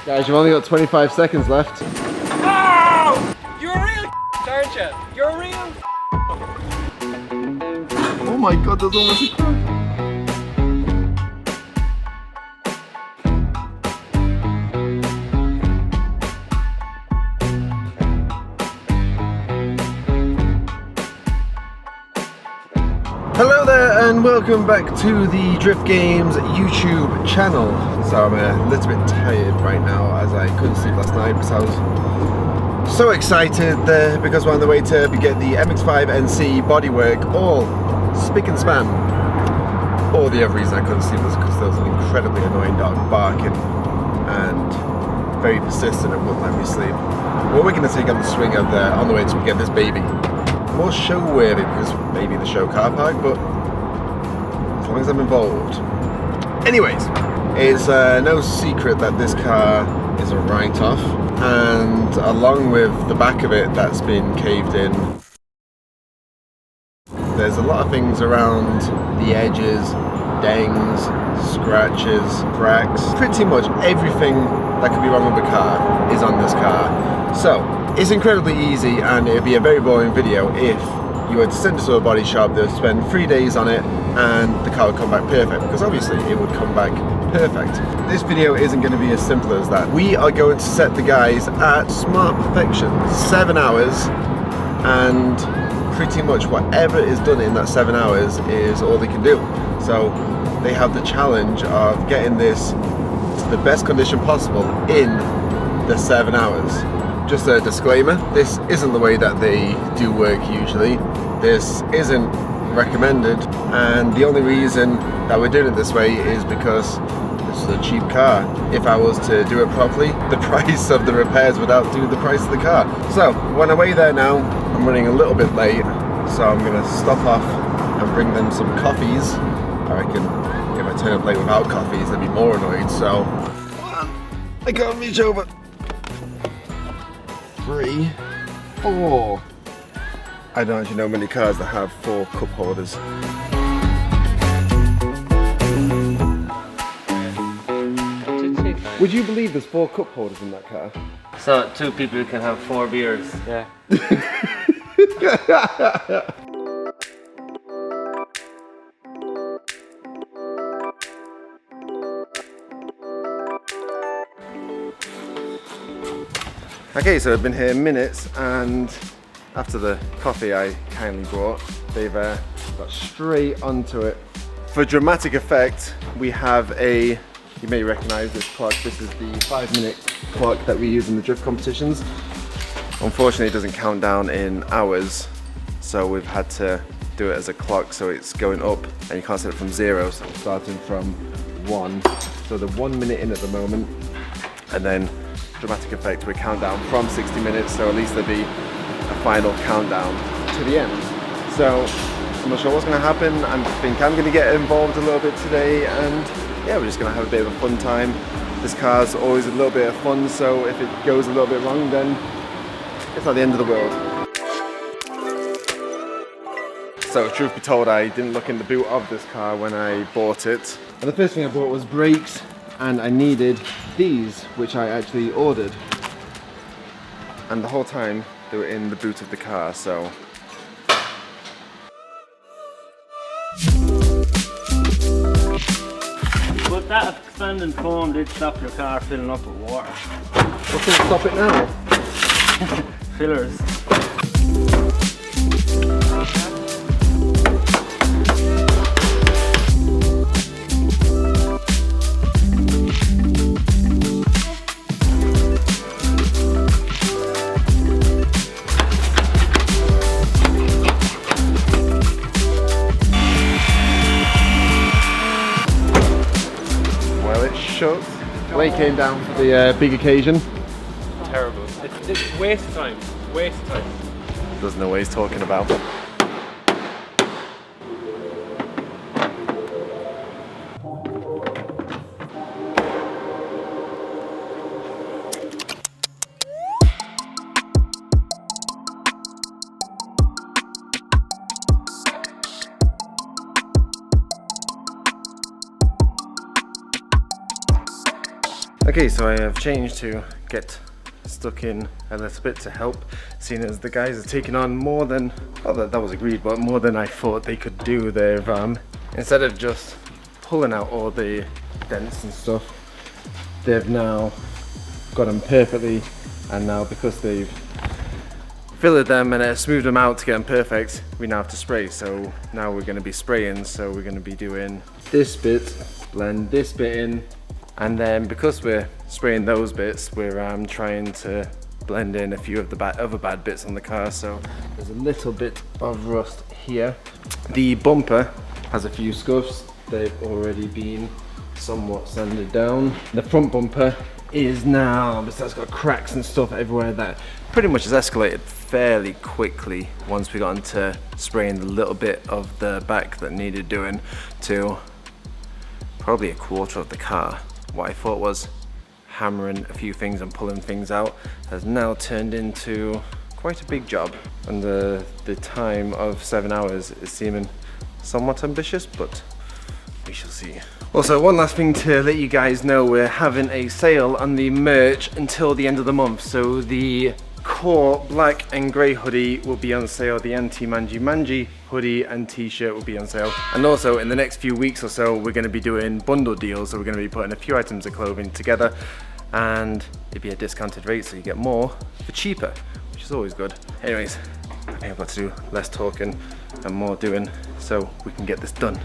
Guys, you've only got 25 seconds left. Oh! You're a real aren't you? You're a real Oh my god, there's almost a crack. Hello there and welcome back to the Drift Games YouTube channel. So I'm a little bit tired right now as I couldn't sleep last night because I was so excited because we're on the way to get the MX5 NC bodywork all spick and span. Or the other reason I couldn't sleep was because there was an incredibly annoying dog barking and very persistent and wouldn't let me sleep. Well, we're going to take on the swing on the way to get this baby. More show worthy because maybe the show car park, but as long as I'm involved. Anyways, it's no secret that this car is a write-off, and along with the back of it that's been caved in, there's a lot of things around the edges, dings, scratches, cracks. Pretty much everything that could be wrong with the car is on this car. So it's incredibly easy, and it'd be a very boring video if you were to send it to a body shop, they'd spend 3 days on it and the car would come back perfect, because obviously it would come back perfect. This video isn't going to be as simple as that. We are going to set the guys at smart perfection, 7 hours, and pretty much whatever is done in that 7 hours is all they can do. So they have the challenge of getting this to the best condition possible in the 7 hours. Just a disclaimer, this isn't the way that they do work usually. This isn't recommended, and the only reason that we're doing it this way is because this is a cheap car. If I was to do it properly, the price of the repairs would outdo the price of the car. So, we're on our way there now. I'm running a little bit late, so I'm going to stop off and bring them some coffees. I reckon if I turn up late without coffees, they'd be more annoyed, so I can't reach over. 3, 4. I don't actually know many cars that have 4 cup holders. Would you believe there's 4 cup holders in that car? So 2 people can have 4 beers. Yeah. Okay, so I've been here minutes, and after the coffee I kindly brought, they've got straight onto it. For dramatic effect, we have you may recognize this clock. This is the 5-minute clock that we use in the drift competitions. Unfortunately, it doesn't count down in hours, so we've had to do it as a clock, so it's going up, and you can't set it from 0, so it's starting from 1. So the 1 minute in at the moment, and then dramatic effect, we count down from 60 minutes, so at least there'll be a final countdown to the end. So I'm not sure what's going to happen. I think I'm going to get involved a little bit today, and yeah, we're just going to have a bit of a fun time. This car's always a little bit of fun, so if it goes a little bit wrong, then it's not the end of the world. So truth be told, I didn't look in the boot of this car when I bought it, and the first thing I bought was brakes, and I needed these, which I actually ordered, and the whole time they were in the boot of the car, so But that expanding foam did stop your car filling up with water. what's going to stop it now? Fillers. Blake came down for the big occasion. Terrible. It's waste of time. Waste of time. Doesn't know what he's talking about. Okay, so I have changed to get stuck in a little bit to help, seeing as the guys are taking on more than, well, that was agreed, but more than I thought they could do. They've instead of just pulling out all the dents and stuff, they've now got them perfectly, and now because they've filled them and smoothed them out to get them perfect, we now have to spray. So now we're going to be spraying, so we're going to be doing this bit, blend this bit in, and then because we're spraying those bits, we're trying to blend in a few of the other bad bits on the car. So there's a little bit of rust here. The bumper has a few scuffs. They've already been somewhat sanded down. The front bumper is now, besides got cracks and stuff everywhere, that pretty much has escalated fairly quickly once we got into spraying the little bit of the back that needed doing to probably a quarter of the car. What I thought was hammering a few things and pulling things out has now turned into quite a big job, and the time of 7 hours is seeming somewhat ambitious, but we shall see. Also, one last thing to let you guys know, we're having a sale on the merch until the end of the month. So the core black and grey hoodie will be on sale, the anti-mangy hoodie and t-shirt will be on sale, and also in the next few weeks or so we're going to be doing bundle deals. So we're going to be putting a few items of clothing together, and it'd be a discounted rate, so you get more for cheaper, which is always good. Anyways, I think I've got to do less talking and more doing so we can get this done.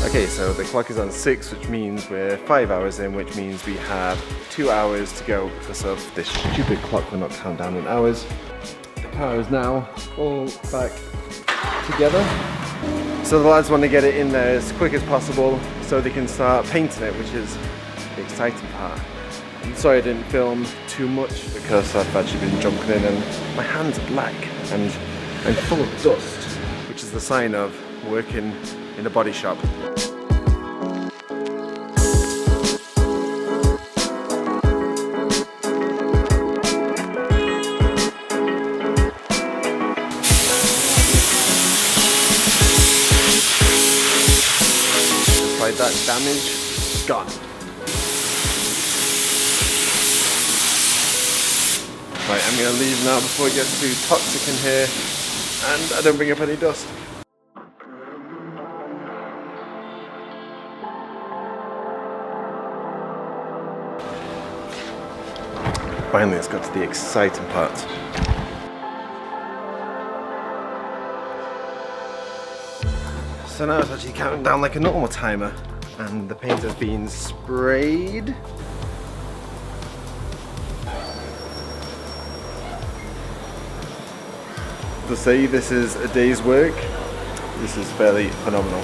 Okay, so the clock is on 6, which means we're 5 hours in, which means we have 2 hours to go because of this stupid clock will not count down in hours. The car is now all back together. So the lads want to get it in there as quick as possible so they can start painting it, which is the exciting part. I'm sorry I didn't film too much because I've actually been jumping in and my hands are black and I'm full of dust, which is the sign of working in a body shop. Like that damage, gone. Right, I'm gonna leave now before it gets too toxic in here and I don't bring up any dust. Finally, it's got to the exciting part. So now it's actually counting down like a normal timer, and the paint has been sprayed. To say this is a day's work, this is fairly phenomenal.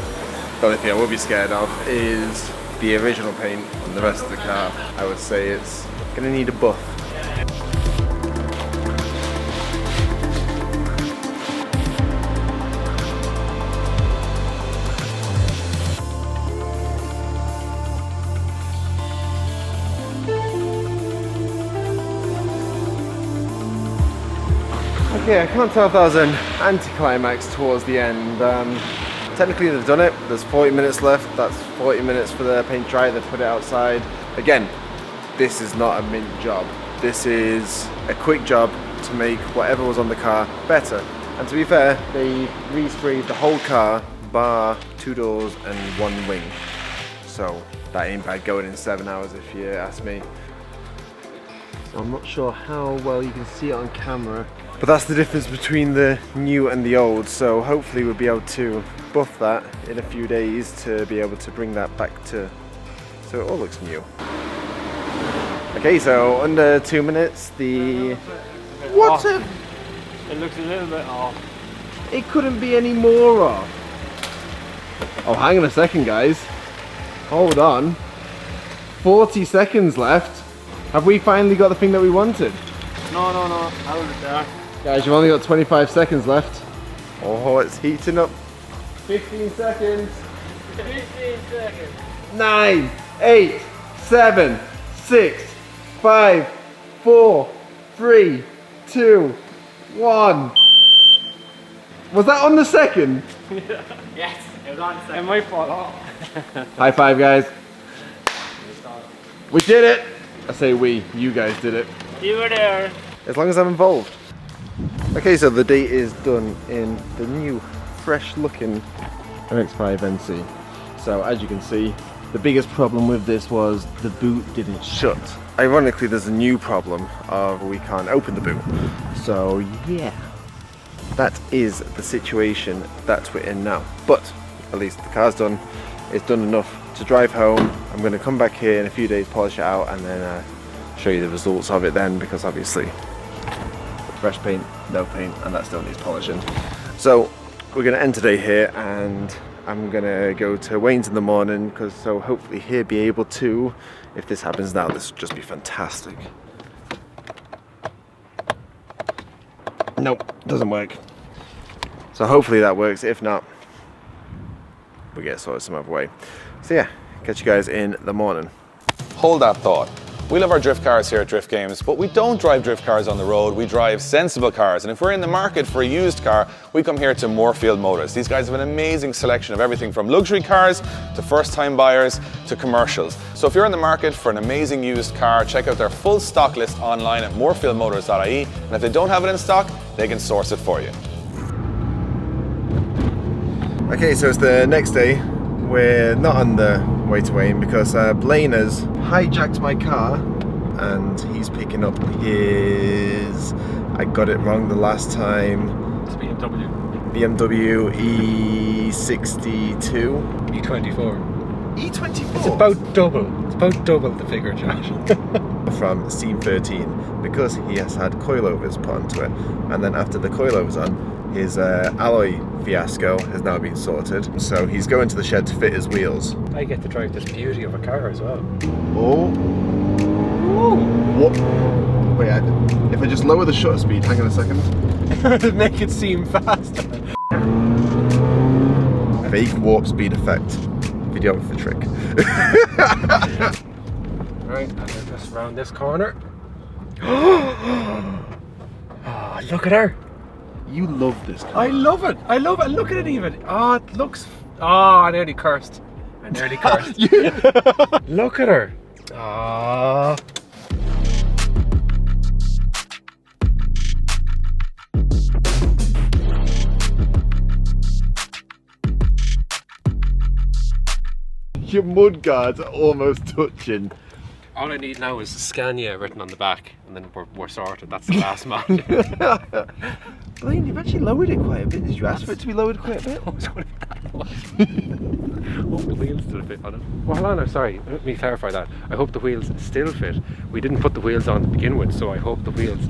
The only thing I will be scared of is the original paint on the rest of the car. I would say it's gonna need a buff. Okay, I can't tell if that was an anticlimax towards the end. Technically they've done it, there's 40 minutes left, that's 40 minutes for the paint dry, they've put it outside. Again, this is not a mint job. This is a quick job to make whatever was on the car better. And to be fair, they resprayed the whole car, bar 2 doors and 1 wing. So that ain't bad going in 7 hours if you ask me. So I'm not sure how well you can see it on camera, but that's the difference between the new and the old. So hopefully we'll be able to buff that in a few days to be able to bring that back to, so it all looks new. Okay, so under 2 minutes, the... What? It looks a little bit off. It couldn't be any more off. Oh, hang on a second, guys. Hold on. 40 seconds left. Have we finally got the thing that we wanted? No. Hold it there. Guys, you've only got 25 seconds left. Oh, it's heating up. 15 seconds. 15 seconds. 9, 8, 7, 6, 5, 4, 3, 2, 1. Was that on the second? Yes, it was on the second. It might fall off. High five, guys. We did it. I say we, you guys did it. You were there. As long as I'm involved. Okay, so the date is done in the new, fresh looking MX5 NC. So as you can see, the biggest problem with this was the boot didn't shut. Ironically, there's a new problem of we can't open the boot. So yeah, that is the situation that we're in now. But at least the car's done. It's done enough to drive home. I'm going to come back here in a few days, polish it out, and then show you the results of it then, because obviously fresh paint, no paint, and that still needs polishing. So we're going to end today here, and I'm going to go to Wayne's in the morning, because so hopefully he'll be able to, if this happens now, this would just be fantastic. Nope, doesn't work. So hopefully that works. If not, we get sorted some other way. So yeah, catch you guys in the morning. Hold that thought. We love our drift cars here at Drift Games, but we don't drive drift cars on the road, we drive sensible cars. And if we're in the market for a used car, we come here to Moorfield Motors. These guys have an amazing selection of everything from luxury cars to first-time buyers to commercials. So if you're in the market for an amazing used car, check out their full stock list online at moorfieldmotors.ie, and if they don't have it in stock, they can source it for you. Okay, so it's the next day. We're not on the way to Wayne because Blaine has hijacked my car and he's picking up his, I got it wrong the last time, It's BMW. BMW E62. E24. E24? It's about double. It's about double the figure, Josh. From Scene 13 because he has had coilovers put onto it, and then after the coilovers on, his alloy fiasco has now been sorted, so he's going to the shed to fit his wheels. I get to drive this beauty of a car as well. Oh! Ooh. What? Wait, if I just lower the shutter speed, hang on a second. To make it seem faster. Fake warp speed effect. Videographer trick. Right, and then just round this corner. Oh, look at her. You love this car. I love it. I love it. Look at it even. Oh, it looks... Oh, I nearly cursed. I nearly cursed. Look at her. Ah. Your mud guards are almost touching. All I need now is Scania written on the back, and then we're sorted. That's the last man. Blaine, you've actually lowered it quite a bit. Did you ask for it to be lowered quite a bit? Hope the wheels still fit on it. Well, hold on, sorry, let me clarify that. I hope the wheels still fit. We didn't put the wheels on to begin with, so I hope the wheels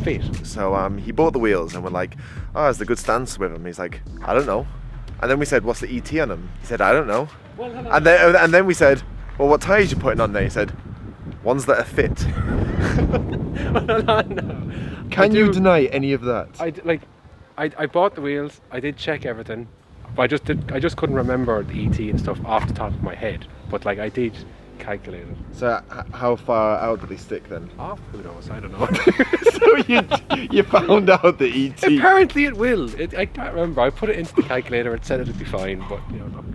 fit. So he bought the wheels and we're like, oh, is the good stance with them? He's like, I don't know. And then we said, what's the ET on them? He said, I don't know. Well, and then we said, well, what tyres you putting on there? He said, ones that are fit. No. Can you deny any of that? I bought the wheels. I did check everything, but I just couldn't remember the ET and stuff off the top of my head. But like I did calculate it. So how far out did they stick then? Oh, who knows? I don't know. So you found out the ET. Apparently it will. I can't remember. I put it into the calculator. It said it'd be fine, but you know. Look.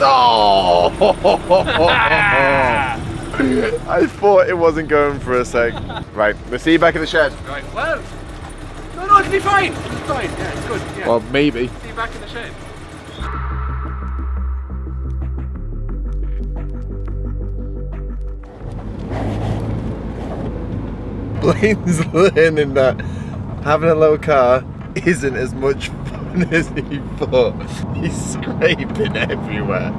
Oh! I thought it wasn't going for a sec. Right, we'll see you back in the shed. Right, well. No, it'll be fine. It'll be fine. Yeah, it's good. Yeah. Well, maybe. See you back in the shed. Blaine's learning that having a low car isn't as much fun as he thought. He's scraping everywhere.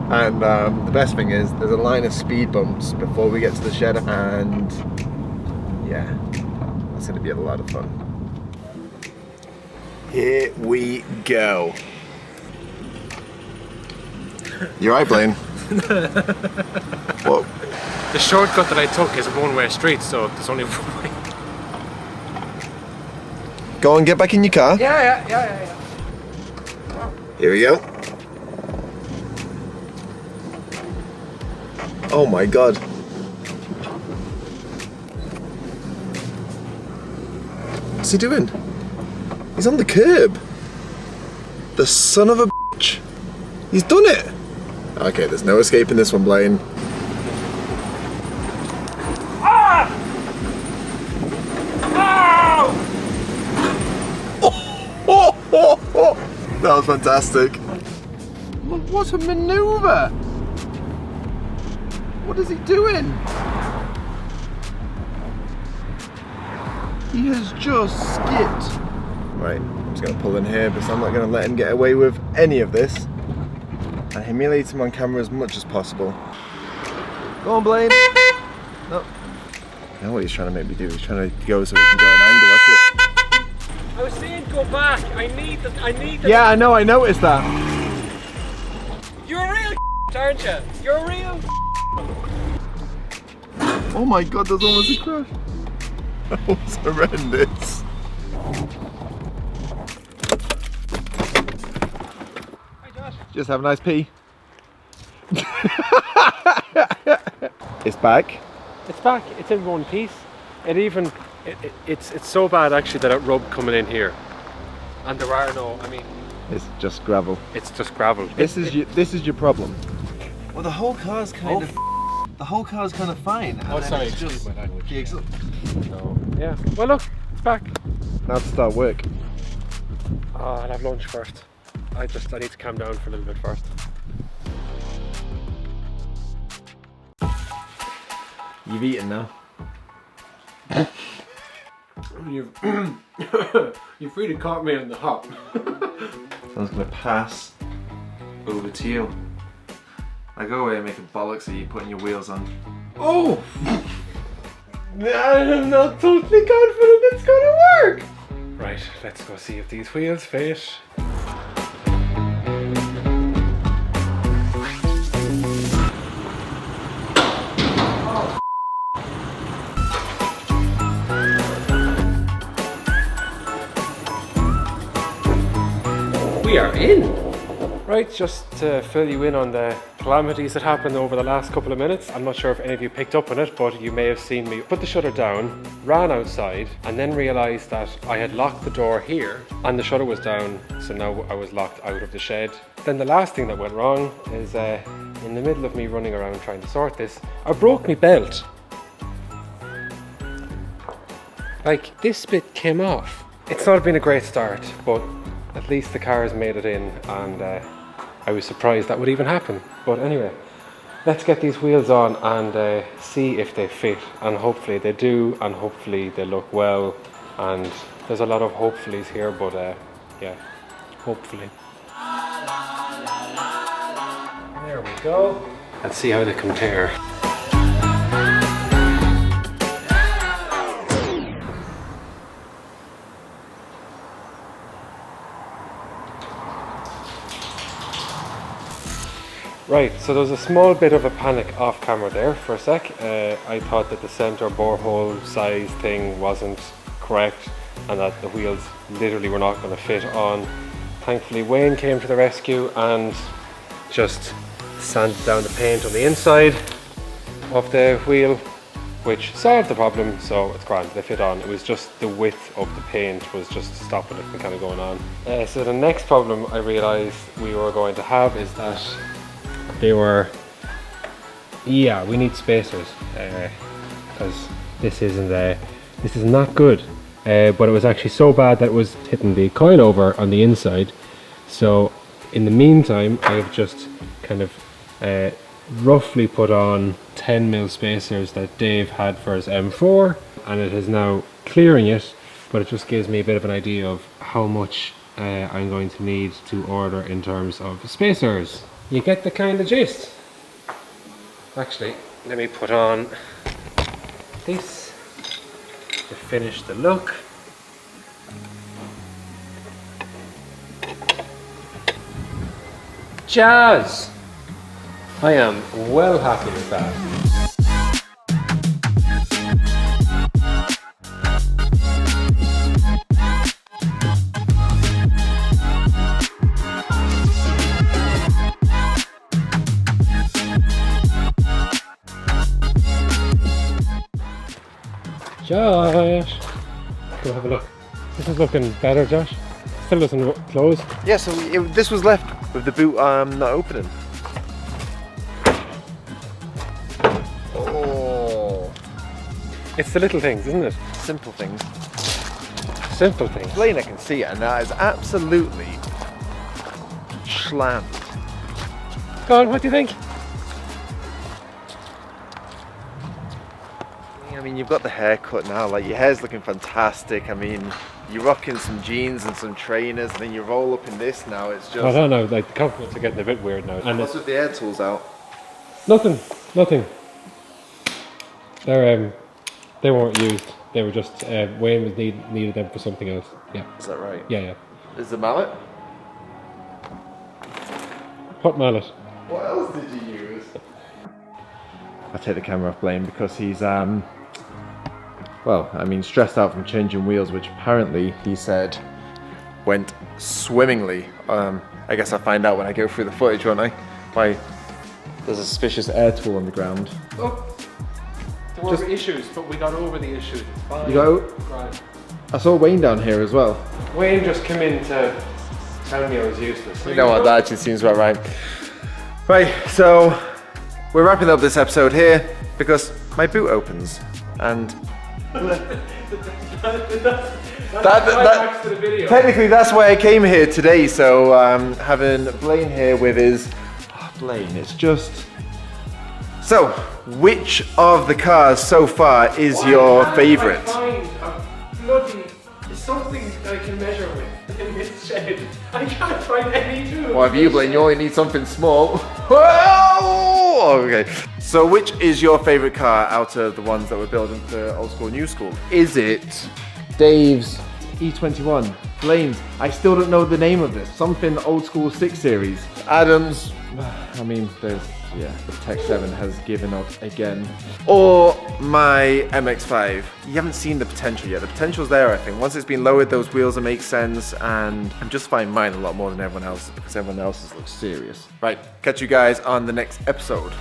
And the best thing is there's a line of speed bumps before we get to the shed, and yeah, that's going to be a lot of fun. Here we go. You right, Blaine? What? The shortcut that I took is a one-way street, so there's only one way. Go and get back in your car. Yeah. Here we go. Oh my god. What's he doing? He's on the curb. The son of a bitch. He's done it. Okay, there's no escaping this one, Blaine. Ah! Oh! That was fantastic. Look, what a maneuver. What is he doing? He has just skipped. Right, I'm just going to pull in here because I'm not going to let him get away with any of this. And humiliate him on camera as much as possible. Go on, Blaine. No. I know what he's trying to make me do. He's trying to go so he can go an angle at it. I was saying go back. I need the. Yeah, I know. I noticed that. You're a real aren't you? You're a real. Oh my god, there's almost a crash. That was horrendous. Just have a nice pee. It's back. It's back. It's in one piece. It's so bad actually that it rubbed coming in here, and there are no. I mean, It's just gravel. it's just gravel. This is your problem. Well, the whole car's kind of fine. Oh, sorry. It's just Excuse my language. the So, yeah. Well, look, it's back. now to start work. Oh, I'll have lunch first. I need to calm down for a little bit first. You've eaten now. You've really caught me in the hop. I was gonna pass over to you. I go away and make a bollocks of you putting your wheels on. Oh! I'm not totally confident it's gonna work! Right, let's go see if these wheels fit. We are in! Right, just to fill you in on the calamities that happened over the last couple of minutes. I'm not sure if any of you picked up on it, but you may have seen me put the shutter down, ran outside, and then realised that I had locked the door here and the shutter was down, so now I was locked out of the shed. Then the last thing that went wrong is in the middle of me running around trying to sort this, I broke my belt. Like, this bit came off. It's not been a great start, but at least the car has made it in, and I was surprised that would even happen. But anyway, let's get these wheels on and see if they fit, and hopefully they do, and hopefully they look well. And there's a lot of hopefullys here, but yeah, hopefully. There we go. Let's see how they compare. Right, so there was a small bit of a panic off camera there for a sec. I thought that the center borehole size thing wasn't correct and that the wheels literally were not going to fit on. Thankfully Wayne came to the rescue and just sanded down the paint on the inside of the wheel, which solved the problem, so it's grand, they fit on. It was just the width of the paint was just stopping it from kind of going on. So the next problem I realised we were going to have is that we need spacers because this is not good, but it was actually so bad that it was hitting the coilover on the inside. So in the meantime I've just kind of roughly put on 10mm spacers that Dave had for his M4, and it is now clearing it, but it just gives me a bit of an idea of how much I'm going to need to order in terms of spacers. You get the kind of gist. Actually, let me put on this to finish the look. Jazz! I am well happy with that. Josh! Go have a look. This is looking better, Josh. Still doesn't close. Yeah, so this was left with the boot not opening. Oh, It's the little things, isn't it? simple things. Simple things. Plain I can see it, and that is absolutely slammed. Go on, what do you think? I mean, you've got the haircut now, like your hair's looking fantastic. I mean, you're rocking some jeans and some trainers, and then you roll up in this now. It's just. I don't know, like the compliments are getting a bit weird now. And What's with the air tools out? nothing. They weren't used. They were just Wayne was needed them for something else. Yeah. Is that right? Yeah. Is the mallet? What mallet? What else did you use? I take the camera off Blaine because he's well, I mean, stressed out from changing wheels, which apparently he said went swimmingly. I guess I'll find out when I go through the footage, won't I? Why there's a suspicious air tool on the ground. Oh, there were issues, but we got over the issues. It's fine. You got? Right. I saw Wayne down here as well. Wayne just came in to tell me I was useless. You know what, that actually seems about right. Right, so we're wrapping up this episode here because my boot opens and technically that's why I came here today. So having Blaine here with his Blaine, it's just so. Which of the cars so far is your favourite? Find a bloody something that I can measure with in this shed. I can't find any tool. Well, have you, Blaine? You only need something small. Whoa! Okay. So, which is your favourite car out of the ones that we're building for Old School, New School? Is it Dave's E21? Blaine's, I still don't know the name of this. Something Old School 6 Series. Adam's, I mean, there's, yeah, the Tech 7 has given up again. Or my MX5. You haven't seen the potential yet. The potential's there, I think. Once it's been lowered, those wheels will make sense, and I'm just finding mine a lot more than everyone else's because everyone else's looks serious. Right, catch you guys on the next episode.